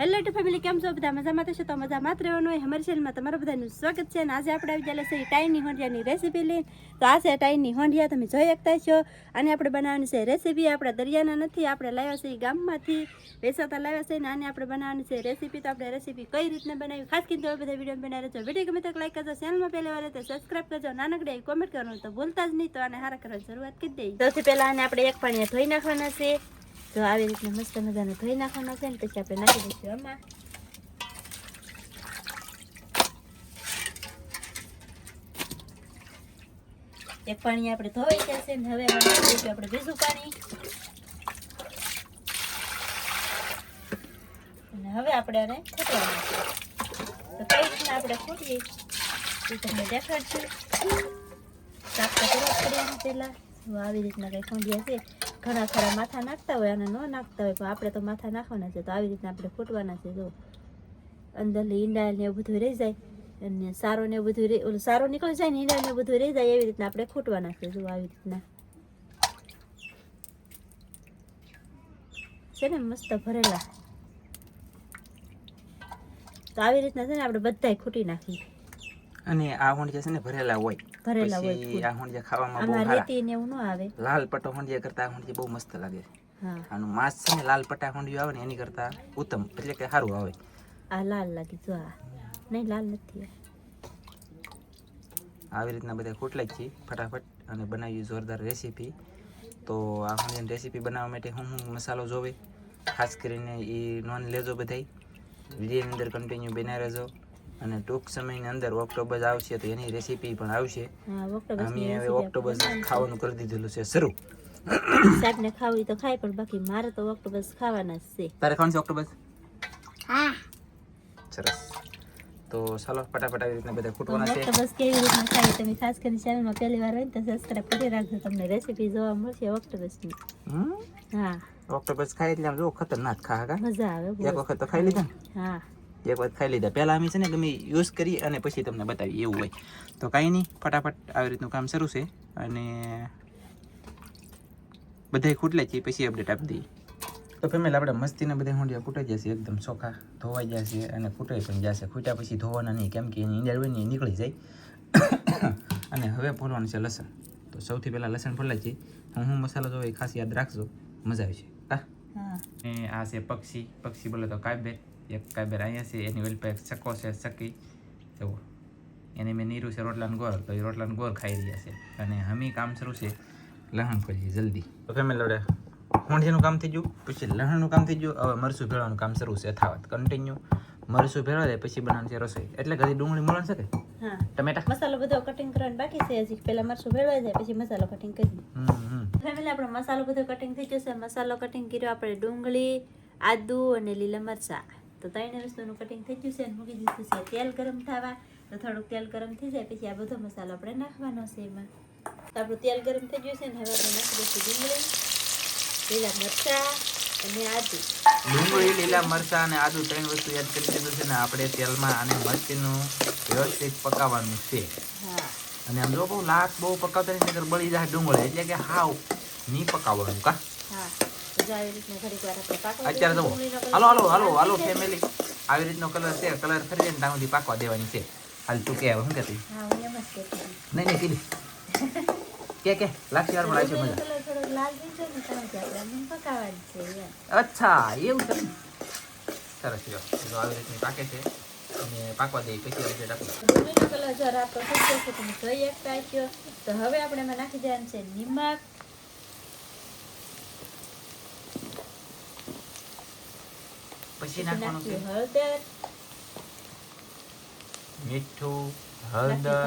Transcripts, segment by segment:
Hello two family, કેમ છો બધા? મજામાં થશે તો મજામાં જ રહેવાનું હોય. અમારી ચેનલમાં તમારું બધાનું સ્વાગત છે. અને આજે આપણે આવી ગયેલા છે ટાઈની હોંડિયાની રેસીપી લઈને. તો આ છે ટાઈની હોંડિયા, તમે જોઈ શકતા છો. અને આપણે બનાવવાની છે રેસીપી. આપણે દરિયાના નથી, આપણે લાવ્યા છે ગામમાંથી વેચાતા લાવ્યા છે. અને આને આપણે બનાવવાની છે રેસીપી. તો આપણે રેસીપી કઈ રીતના બનાવી ખાસ કરીને બધા વિડીયો બનાવી રહેજો. વિડીયો ગમે તો લાઈક કરજો, ચેનલમાં પહેલી વાર તો સબસ્ક્રાઈબ કરજો, નાનકડે કોમેન્ટ કરવાનું તો ભૂલતા જ નહીં. તો આને હારા કરવાની શરૂઆત કરી દઈએ. સૌથી પહેલાં આને આપણે એક પાણીએ ધોઈ નાખવાના છે. તો આવી રીતના મસ્ત મજાને ધોઈ નાખવાના છે. ને પછી આપણે નાખી દઈશું આમાં. એક પાણી આપણે ધોવાઈ ગયા છે. ને હવે આપણે બીજું પાણી. અને હવે આપણે આને ખૂટવાનું છે. તો કઈ રીતના આપણે ખૂટીએ એ તમને દેખાડશું. સાફ તો કરવા પડે આને પહેલા. આવી રીતના કઈ ખોંડિયા છે. ઘણા ખરા માથા નાખતા હોય અને ન નાખતા હોય, પણ આપણે તો માથા નાખવાના છે. તો આવી રીતના આપણે ફૂટવાના છે. જો અંદર ઈંડા ને એવું બધું રહી જાય, અને સારો ને એવું બધું ઓલું સારો નીકળી જાય ને ઈંડા ને બધું રહી જાય, એવી રીતના આપણે ફૂટવાના છે. જો આવી રીતના છે ને મસ્ત ભરેલા. તો આવી રીતના છે ને આપણે બધાય ખૂટી નાખીએ. અને આ હોંડિયા છે ને ભરેલા હોય પછી આ હોંડિયા ખાવામાં બહુ સારા. રેતી ને એવું ન આવે. લાલ પટ્ટો હોંડિયા કરતા આ હોંડિયા બહુ મસ્ત લાગે છે. હા, આનું માંસ છે ને લાલ પટ્ટા હોંડિયું આવે ને એની કરતા ઉત્તમ, એટલે કે સારું આવે. આ લાલ લાગી. જો આ નહીં, લાલ નથી. આવી રીતના બધા ખૂટલા જ છીએ ફટાફટ અને બનાવી જોરદાર રેસીપી. તો આ હોંડિયાની રેસીપી બનાવવા માટે હું મસાલો જોવે ખાસ કરીને એ નોંધ લેજો બધાય. વિડીયોની અંદર કન્ટિન્યુ બનાવી રહેજો. અને ટૂંક સમયની અંદર ઓક્ટોબસ આવશે તો એની રેસીપી પણ આવશે. અમે હવે ઓક્ટોબસ ખાવાનું કરી દીધેલું છે શરૂ. સાહેબ ને ખાવું તો ખાય, પણ બાકી મારે તો ઓક્ટોબસ ખાવાના જ છે. તારે ખાવાનું છે ઓક્ટોબસ? હા, સરસ. તો ચાલો ફટાફટ આવી રીતના બધા ખૂટવાના છે. ઓક્ટોબસ કેવી રીતના ખાય તમે ખાસ કરીને ચેનલમાં પહેલી વાર હોય ને તો સબસ્ક્રાઇબ કરી રાખજો. તમને રેસીપી જોવા મળશે ઓક્ટોબસની. હા, ઓક્ટોબસ ખાય એટલે આમ જો ખતરનાક ખા કા મજા આવે. એક વખત તો ખાઈ લીધા ને? હા, એક વખત ખાઈ લીધા. પહેલા અમે છે ને ગમે યુઝ કરી અને પછી તમને બતાવી એવું હોય. તો કાંઈ નહીં, ફટાફટ આવી રીતનું કામ શરૂ છે. અને બધાય ખૂટલે છે પછી અપડેટ આપી દઈએ. તો ફેમિલી આપણે મસ્તીના બધા હોંડિયા ખૂટાઈ જશે, એકદમ ચોખ્ખા ધોવાઈ જશે અને ખૂટાઈ પણ જશે. ખૂટ્યા પછી ધોવાના નહીં, કેમ કે એની ઈંડા હોય ને એ નીકળી જાય. અને હવે ફોલવાનું છે લસણ. તો સૌથી પહેલાં લસણ ફોલાય છે. હું મસાલો જોવો એ ખાસ યાદ રાખજો, મજા આવે છે. હા, આ છે પક્ષી બોલે તો કાયબેર. એક કાયબેર અહીંયા છે, એની ઓલી પાસે ચક્કો છે, ચક્કી એવું. એને મેં નીરું છે રોટલાનો ગોળ, તો એ રોટલાનો ગોળ ખાઈ રહ્યા છે. અને હમી કામ શરૂ છે લહણ ફોલીએ જલ્દી. તો ફેમિલી આપણે હોંડિયાનું કામ થઈ ગયું, પછી લહણનું કામ થઈ ગયું. હવે મરચું ભેળવાનું કામ શરૂ છે થાવત કન્ટિન્યુ. મરચું ભેળવા દે પછી બનાવવાનું છે રસોઈ. એટલે ઘણી ડુંગળી મળે છે કે ટમેટા મસાલો બધો કટિંગ કરવાનો બાકી છે હજી. પહેલા મરચું ભેળવાઈ જાય પછી મસાલો કટિંગ કરી. ફેમિલી આપણો મસાલો બધો કટિંગ થઈ જશે. મસાલો કટિંગ કર્યો આપણે ડુંગળી, આદુ અને લીલા મરચા. તો ત્રણેય વસ્તુનું કટિંગ થઈ ગયું છે. અને મૂકી દીધું છે તેલ ગરમ થવા. તો થોડુંક તેલ ગરમ થઈ જાય પછી આ બધો મસાલો આપણે નાખવાનો છે એમાં. તો આપણું તેલ ગરમ થઈ ગયું છે ને હવે આપણે નાખી દઈશું ડુંગળી, લીલા મરચા અને આદુ. ડુંગળી, લીલા મરચા અને આદુ ત્રણ વસ્તુ એડ કરી દીધું છે ને આપણે તેલમાં આને મરચીનું વ્યવસ્થિત પકાવવાનું છે. હા, અને આમ જો બહુ લાટ બહુ પકાવતા નહીં બળી જાય ડુંગળી, એટલે કે હાવ નહીં પકાવવાનું કા. હા, આવી રીતના ઘડીક વાર આપણે પાકવા અત્યારે તો હાલો ફેમિલી, આવી રીતનો કલર છે. કલર ફરી જાય ને ત્યાં સુધી પાકવા દેવાની છે. હાલ તું કે શું કહેતી? હા, હું એમ જ કહેતી. નહીં કીધી કે લાગશે યાર પણ આવશે મજા. કલર થોડો લાલ થઈ જાય ને ત્યાં આપણે આને પકાવવાની છે. અચ્છા એવું છે. સરસ લ્યો. તો આવી રીતની પાકે છે અને પાકવા દઈએ પછી અપડેટ આપું. ડુંગળીનો કલર જરા આપતો થઈ ગયો છે, તમે જોઈ શકતા છો. તો હવે આપણે એમાં નાખી દેવાનું છે નિમક, પછી નાખવાનું છે હળદર, મીઠું, હળદર,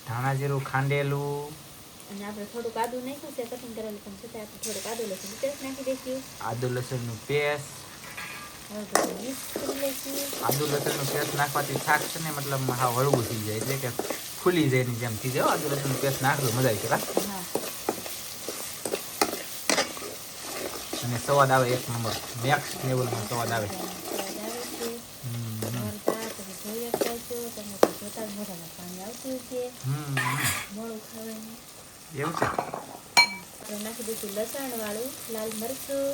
ધાણા જીરું ખાંડેલું. અને આપણે થોડુંક આદુ નાખ્યું છે કટિંગ કરેલું, પણ છતાં આપણે થોડુંક આદુ લસણ પેસ્ટ નાખી દઈશું. આદુ લસણનું પેસ્ટ. મિક્સ કરી લઈશું. આદુ લસણનું પેસ્ટ નાખવાથી શાક છે ને મતલબ હા હળવું થઈ જાય, એટલે કે ખુલી જાય ની જેમ થઈ જાય. આદુ લસણનું પેસ્ટ નાખજો મજા આવી જાય. હા, અને સ્વાદ આવે એક નંબર, નેક્સ્ટ લેવલનો સ્વાદ આવે. પાણી આવતું છે મોળું ખાવાનું એવું છે. નાખી દઈશું લસણ વાળું લાલ મરચું.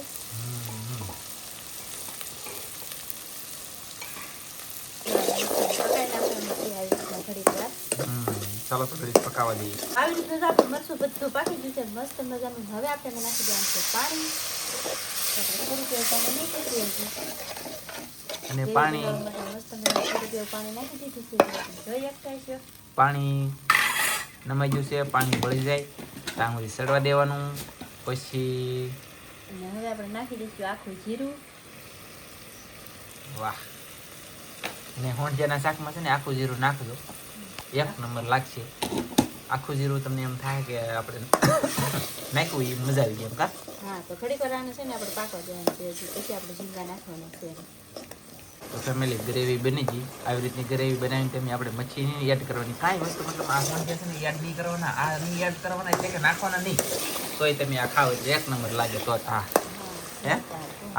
પકાઈ નાખવાનું છે આવી રીતના ઘડીક વાર. ચાલો તો ઘડીક પકાવવા દઈએ. આવી રીતના જ આપણું મરચું બધું પાકી ગયું છે મસ્ત મજાનું. હવે આપણે એમાં નાખી દેવાનું છે પાણી. આપણે થોડુંક એવું પાણી નાખી દઈશું. અને પાણી મસ્ત મજાનું થોડુંક એવું પાણી નાખી દીધું છે. જોઈ શકતા છો. પાણી નમાઈ ગયું છે, પાણી બળી જાય ત્યાં સુધી સડવા દેવાનું. પછી અને હવે આપણે નાખી દઈશું આખું જીરું. વાહ, અને હોંડિયાના શાકમાં છે ને આખું જીરું નાખજો, એક નંબર લાગશે. આખું જીરું તમને એમ થાય કે આપણે નાખ્યું એ મજા આવી ગઈ એમ કા. હા, તો ઘડીક વાર આને છે ને આપણે પાકવા દેવાનું છે. પછી આપણે ઝીંગા નાખવાના છે. તો ફેમિલી ગ્રેવી બની ગઈ. આવી રીતની ગ્રેવી બનાવીને તમે આપણે મચ્છી એડ કરવાની, કાંઈ વસ્તુ મતલબ આ હોંડિયા છે ને એડ નહીં કરવાના, આ નહીં એડ કરવાના એટલે કે નાખવાના નહીં, તોય તમે આ ખાવ એટલે એક નંબર લાગે. તો હા હે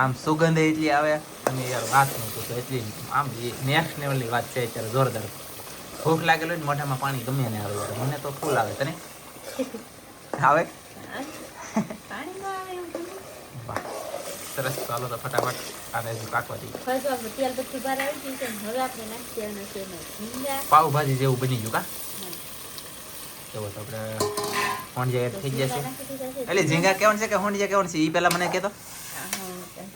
આમ સુગંધ એટલી આવે અને યાર વાત ન પૂછો, એટલી આમ નેક્સ્ટ લેવલની વાત છે અત્યારે જોરદાર. ભૂખ લાગેલો ને મોઢામાં પાણી ગમે ને આવે યાર, મને તો ફૂલ આવે. તને આવે? પાણીમાં આવે એવું બધું. વાહ સરસ. ચાલો તો ફટાફટ આને હજુ પાકવા દઈએ. ફર્સ્ટ આપણે તેલ બધું બહાર આવી ગયું છે. હવે આપણે નાખી દેવાના છે એમાં ઝીંગા. પાવભાજી જેવું બની ગયું કા. હા. તો આપણે હોંડિયા એડ થઈ જશે. નાખી દીધા છે. એટલે ઝીંગા કેવાનું છે કે હોંડિયા કેવાનું છે એ પહેલા મને કહેતો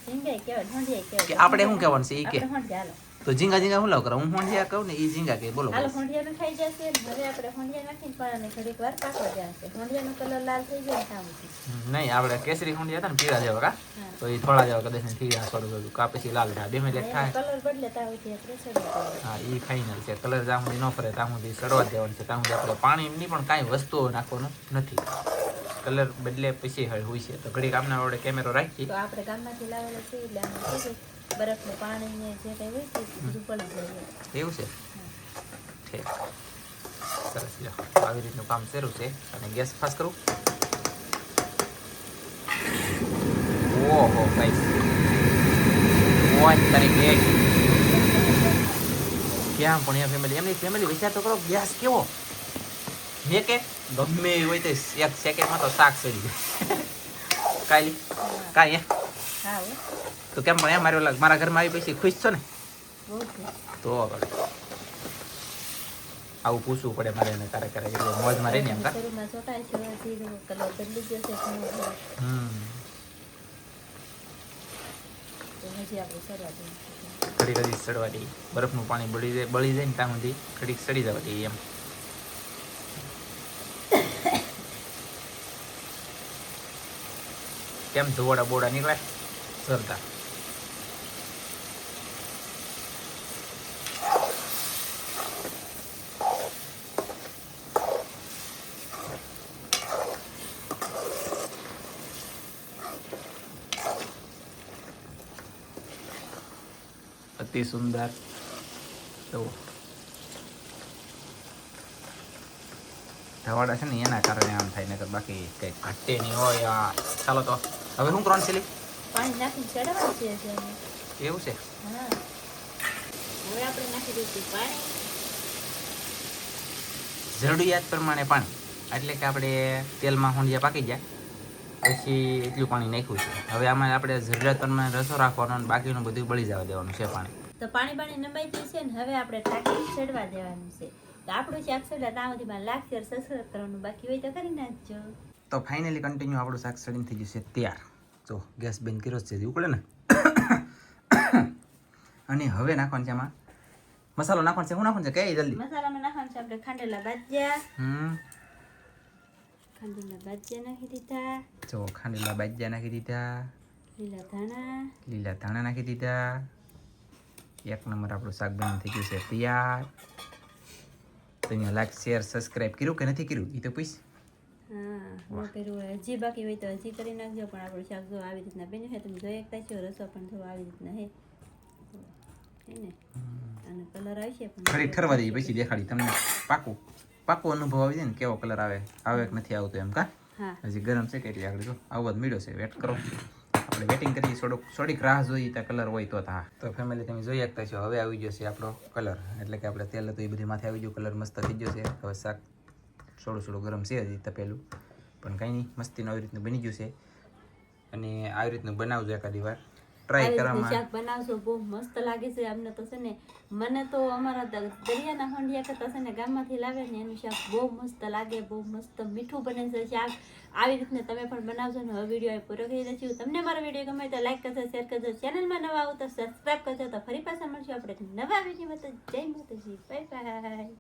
ઝીંગા કહેવાય, ઢોંઢિયા કે કહેવાય. આપણે શું કહેવાનું છે એ કે. આપણે ઢોંઢિયા હાલો. તો ઝીંગા ઝીંગા હું લાવ કરા, હું હોંડિયા કહું ને એ ઝીંગા કે. બોલો હાલો ઢોંઢિયાનું થઈ જશે. હવે આપણે ઢોંઢિયા નાખીને પાણીને ઘડીક વાર પાકવા દેવાનું છે. ઢોંઢિયાનો કલર લાલ થઈ જાય ને ત્યાં સુધી. નહીં, આપણે કેસરી હોંડિયા હતા ને પીળા જેવા કા, હા. તો એ થોડા જેવા કદાચ થઈ ગયા થોડું થોડું કા, પછી લાલ થાય બે મિનિટ એનો થાય. કલર બદલે ત્યાં સુધી આપણે સડવા દેવાનું. હા એ ફાઇનલ છે. કલર જ્યાં સુધી ન ફરે ત્યાં સુધી સડવા જ દેવાનું છે. ત્યાં સુધી આપણે પાણીની પણ કાંઈ વસ્તુઓ નાખવાનું નથી. કલર બદલે પછી હોય છે. તો ઘડીક આપના આપણે કેમેરો રાખી. તો આપણે ગામમાંથી લાવેલા છે એટલે આમાં શું છે, બરફનું પાણી ને જે કંઈ હોય છે એ બધું પડી જાય. એવું છે. ઠીક, સરસ. લો આવી રીતનું કામ શરૂ છે. અને ગેસ ફાસ્ટ કરું. ઓહો ભાઈ, તારીખે ક્યાં પણ એ ફેમિલી, એમની ફેમિલી વિચાર તો કરો, ગેસ કેવો મેં કે ગમે એ હોય તો એક સેકન્ડમાં તો શાક સડી જાય. કાંઈ કાંઈ હા હો, તો કેમ પણ મારા ઘરમાં આવી પછી ખુશ છો ને? બહુ છે. તો આવું પૂછવું પડે મારે એને ક્યારેક ક્યારેક, એટલે મોજમાં રહીને એમ કા. શરૂમાં ચોટાય છે, જીરું કલર બદલી ગયો છે ઘણો બધો. તો હજી આપણે સડવા દઈએ. ઘડી ઘડી સડવા દઈએ. બરફનું પાણી બળી જાય ને ત્યાં સુધી ઘડીક સડી જવા દઈએ એમ. કેમ ધોવાડા બોડા નીકળે સરતા. અતિ સુંદર. તો ધવાડા છે ને એના કારણે આમ થાય, નકર બાકી કંઈ ઘટે નહીં હોય. ચાલો તો હવે શું કરવાનું છે લી? પાણી નાખીને ચડાવવાનું છે હજી અમે. એવું છે. હા, હવે આપણે નાખી દઈશું પાણી. જરૂરિયાત પ્રમાણે પાણી, એટલે કે આપણે તેલમાં હોંડિયા પાકી જાય પછી એટલું પાણી નાખ્યું છે. હવે આમાં આપણે જરૂરિયાત પ્રમાણે રસો રાખવાનો અને બાકીનું બધું બળી જવા દેવાનું છે પાણી. તો પાણી નમાઈ ગયું છે ને હવે આપણે ટાંકી ચડવા દેવાનું છે. તો આપણું શાક સડા ત્યાં સુધીમાં લાઈક શેર સબસ્ક્રાઈબ કરવાનું બાકી હોય તો કરી નાખજો. તો ફાઇનલી કન્ટિન્યુ આપણું શાક સડીને થઈ જશે તૈયાર. જો ગેસ બંધ કર્યો છે, ઉકળે ને. અને હવે નાખવાનું છે આમાં મસાલો નાખવાનો છે. શું નાખવાનું છે કે જલ્દી? મસાલામાં નાખવાનું છે આપણે ખાંડેલા બાજિયા નાખી દીધા. જો ખાંડેલા બાજિયા નાખી દીધા. લીલા ધાણા નાખી દીધા. એક નંબર આપણું શાક બની થઈ ગયું છે તૈયાર. તો અહીંયા લાઈક શેર સબસ્ક્રાઈબ કર્યું કે નથી કર્યું એ તો પૂછ. હા, ન કર્યું હોય હજી બાકી હોય તો હજી કરી નાખજો. પણ આપણું શાક જો આવી રીતના બન્યું છે, તમે જોઈ શકતા છો. રસો પણ જો આવી રીતના હે ને, અને કલર આવશે પણ ખરી ઠરવા દઈએ પછી દેખાડી તમને. પાકો અનુભવ આવી જાય ને કેવો કલર આવે કે નથી આવતો એમ કા. હા, હજી ગરમ છે કે એટલે આગળ જો આવવા જ મળ્યો છે. વેટ કરો, આપણે વેટિંગ કરીએ. થોડીક રાહ જોઈએ ત્યાં કલર હોય તો. હા, તો ફેમિલી તમે જોઈ શકતા છો હવે આવી ગયો છે આપણો કલર, એટલે કે આપણે તેલ હતું એ બધી માથે આવી ગયું. કલર મસ્ત થઈ ગયો છે. હવે શાક થોડું ગરમ છે હજી તપેલું, પણ કંઈ નહીં, મસ્તીનું આવી રીતનું બની ગયું છે. અને આવી રીતનું બનાવજો એકાદી વાર. ટ્રાય આવી રીતે કરવામાં શાક બનાવશો બહુ મસ્ત લાગે છે અમને તો છે ને મને તો અમારા દરિયાના હોંડિયા કરતા છે ને ગામમાંથી લાવે ને એનું શાક બહુ મસ્ત લાગે બહુ મસ્ત મીઠું બને છે શાક આવી રીતને તમે પણ બનાવજો ને હવે વિડીયો પૂરો કરી દઈશું તમને મારો વિડીયો ગમે તો લાઈક કરજો શેર કરજો ચેનલમાં નવા આવો તો સબસ્ક્રાઈબ કરજો તો ફરી પાછા મળશું આપણે નવા વિડીયોમાં તો જય માતાજી બાય બાય